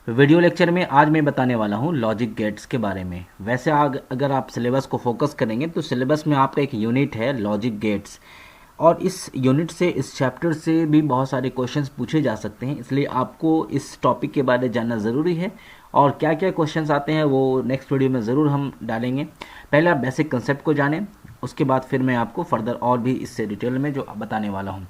Video lecture में आज मैं बताने वाला हूँ लॉजिक गेट्स के बारे में। वैसे अगर आप सिलेबस को फोकस करेंगे तो सिलेबस में आपका एक यूनिट है लॉजिक गेट्स, और इस यूनिट से, इस चैप्टर से भी बहुत सारे क्वेश्चंस पूछे जा सकते हैं, इसलिए आपको इस टॉपिक के बारे में जानना ज़रूरी है। और क्या क्या क्वेश्चंस आते हैं वो नेक्स्ट वीडियो में ज़रूर हम डालेंगे। पहले आप बेसिक कंसेप्ट को जानें, उसके बाद फिर मैं आपको फर्दर और भी इससे डिटेल में जो बताने वाला हूँ।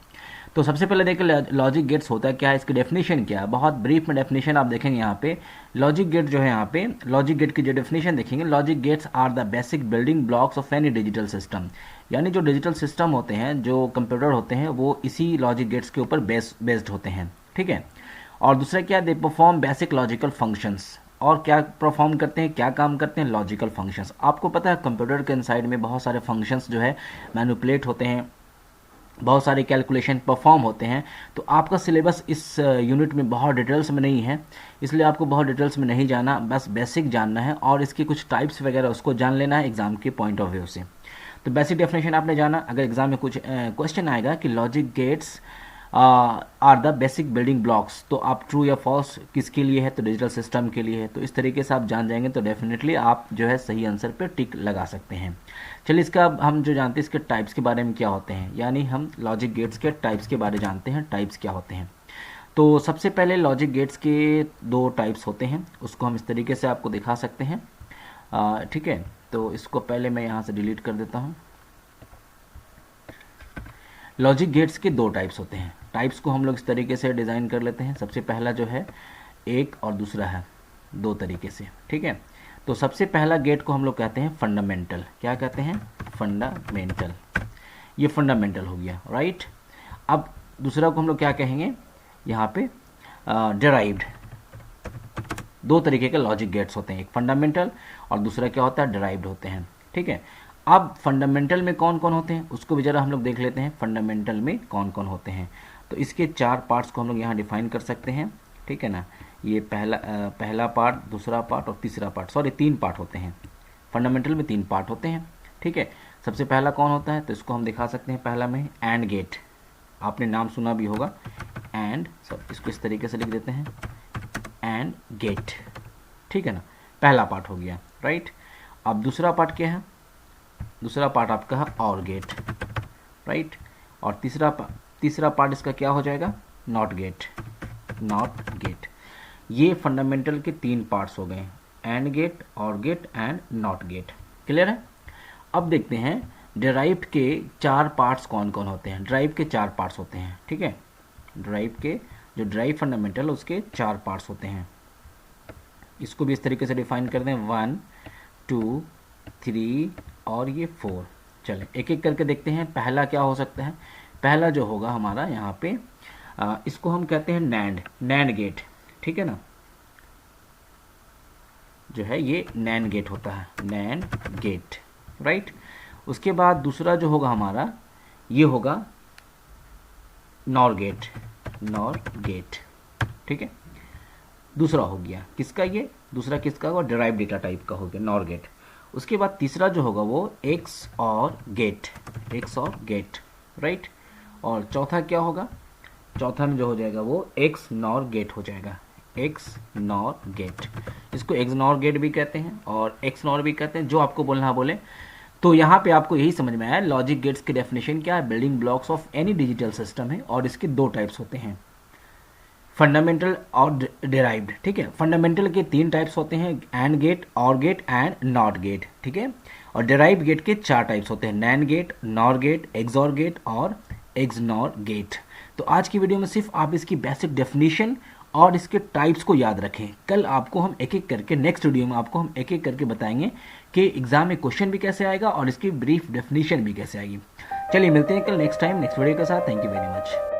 तो सबसे पहले देखिए लॉजिक गेट्स होता है क्या है, इसकी डेफिनेशन क्या है। बहुत ब्रीफ में डेफिनेशन आप देखेंगे यहाँ पे। लॉजिक गेट जो है, यहाँ पे लॉजिक गेट की जो डेफिनेशन देखेंगे, logic gates are the basic building blocks of any digital system. यानी जो डिजिटल सिस्टम होते हैं, जो कंप्यूटर होते हैं, वो इसी लॉजिक गेट्स के ऊपर बेस्ड होते हैं, ठीक है। और दूसरा क्या, they perform basic logical functions. और क्या परफॉर्म करते हैं, क्या काम करते हैं, लॉजिकल फंक्शंस। आपको पता है कंप्यूटर के इनसाइड में बहुत सारे फंक्शंस जो है मैनिपुलेट होते हैं, बहुत सारे कैलकुलेशन परफॉर्म होते हैं। तो आपका सिलेबस इस यूनिट में बहुत डिटेल्स में नहीं है, इसलिए आपको बहुत डिटेल्स में नहीं जाना, बस बेसिक जानना है और इसके कुछ टाइप्स वगैरह उसको जान लेना है एग्जाम के पॉइंट ऑफ व्यू से। तो बेसिक डेफिनेशन आपने जाना। अगर एग्जाम में कुछ क्वेश्चन आएगा कि logic gates are the basic building blocks, तो आप ट्रू या फॉल्स किसके लिए है, तो डिजिटल सिस्टम के लिए है। तो इस तरीके से आप जान जाएंगे तो डेफिनेटली आप जो है सही आंसर पे टिक लगा सकते हैं। चलिए, इसका अब हम जो जानते हैं इसके टाइप्स के बारे में क्या होते हैं, यानी हम लॉजिक गेट्स के टाइप्स के बारे में जानते हैं, टाइप्स क्या होते हैं। तो सबसे पहले लॉजिक गेट्स के दो टाइप्स होते हैं, उसको हम इस तरीके से आपको दिखा सकते हैं, ठीक है। तो इसको पहले मैं यहाँ से डिलीट कर देता हूँ। लॉजिक गेट्स के दो टाइप्स होते हैं। टाइप्स को हम लोग इस तरीके से डिज़ाइन कर लेते हैं। सबसे पहला जो है एक और दूसरा है दो तरीके से, ठीक है। तो सबसे पहला गेट को हम लोग कहते हैं फंडामेंटल। क्या कहते हैं, फंडामेंटल। ये फंडामेंटल हो गया, राइट। अब दूसरा को हम लोग क्या कहेंगे यहाँ पे, डिराइव्ड। दो तरीके के लॉजिक गेट्स होते हैं, एक फंडामेंटल और दूसरा क्या होता है, डिराइव्ड होते हैं, ठीक है। अब फंडामेंटल में कौन कौन होते हैं उसको भी जरा हम लोग देख लेते हैं, फंडामेंटल में कौन कौन होते हैं। तो इसके चार पार्ट्स को हम लोग यहाँ डिफाइन कर सकते हैं, ठीक है ना। ये पहला पार्ट, दूसरा पार्ट और तीसरा पार्ट, सॉरी तीन पार्ट होते हैं। फंडामेंटल में तीन पार्ट होते हैं, ठीक है। सबसे पहला कौन होता है, तो इसको हम दिखा सकते हैं, पहला में एंड गेट। आपने नाम सुना भी होगा, एंड, सब इसको इस तरीके से लिख देते हैं, एंड गेट, ठीक है ना। पहला पार्ट हो गया, राइट। अब दूसरा पार्ट क्या है, दूसरा पार्ट आपका है और गेट, राइट। और तीसरा पार्ट इसका क्या हो जाएगा, नॉट गेट, नॉट गेट। ये फंडामेंटल के तीन पार्ट्स हो गए, and gate, or gate and not gate. Clear है। अब देखते हैं डिराइव्ड के चार पार्ट्स कौन कौन होते हैं। डिराइव के चार पार्ट्स होते हैं, ठीक है। डिराइव के जो डिराइव फंडामेंटल उसके चार पार्ट्स होते हैं। इसको भी इस तरीके से डिफाइन कर दें, 1 2 3 और ये 4। चलें एक एक करके देखते हैं। पहला क्या हो सकता है, पहला जो होगा हमारा यहाँ पे, इसको हम कहते हैं नैंड गेट, ठीक है ना। जो है ये नैंड गेट होता है, नैंड गेट, राइट। उसके बाद दूसरा जो होगा हमारा, ये होगा नॉर गेट, नॉर गेट, ठीक है। दूसरा हो गया किसका, ये दूसरा किसका होगा, डिराइव डेटा टाइप का हो गया, नॉर गेट। उसके बाद तीसरा जो होगा वो एक्स और गेट, एक्स और गेट, राइट। और चौथा क्या होगा, चौथा में जो हो जाएगा वो एक्स नॉर गेट हो जाएगा, एक्स नॉर गेट। इसको एक्स नॉर गेट भी कहते हैं और एक्स नॉर भी कहते हैं, जो आपको बोलना बोले। तो यहाँ पे आपको यही समझ में आया लॉजिक गेट्स की डेफिनेशन क्या है, building blocks of any digital system है, और इसके दो टाइप्स होते हैं, फंडामेंटल और डिराइव्ड, ठीक है। फंडामेंटल के तीन टाइप्स होते हैं, and gate, or gate and not gate, ठीक है। और डिराइव्ड गेट के चार टाइप्स होते हैं, NAND gate, NOR gate, XOR gate और एक्सनॉर गेट। तो आज की वीडियो में सिर्फ आप इसकी बेसिक डेफिनेशन और इसके टाइप्स को याद रखें। कल आपको हम एक एक करके, नेक्स्ट वीडियो में आपको हम एक एक करके बताएंगे कि एग्जाम में क्वेश्चन भी कैसे आएगा और इसकी ब्रीफ डेफिनेशन भी कैसे आएगी। चलिए मिलते हैं कल नेक्स्ट टाइम नेक्स्ट वीडियो के साथ। Thank you very much.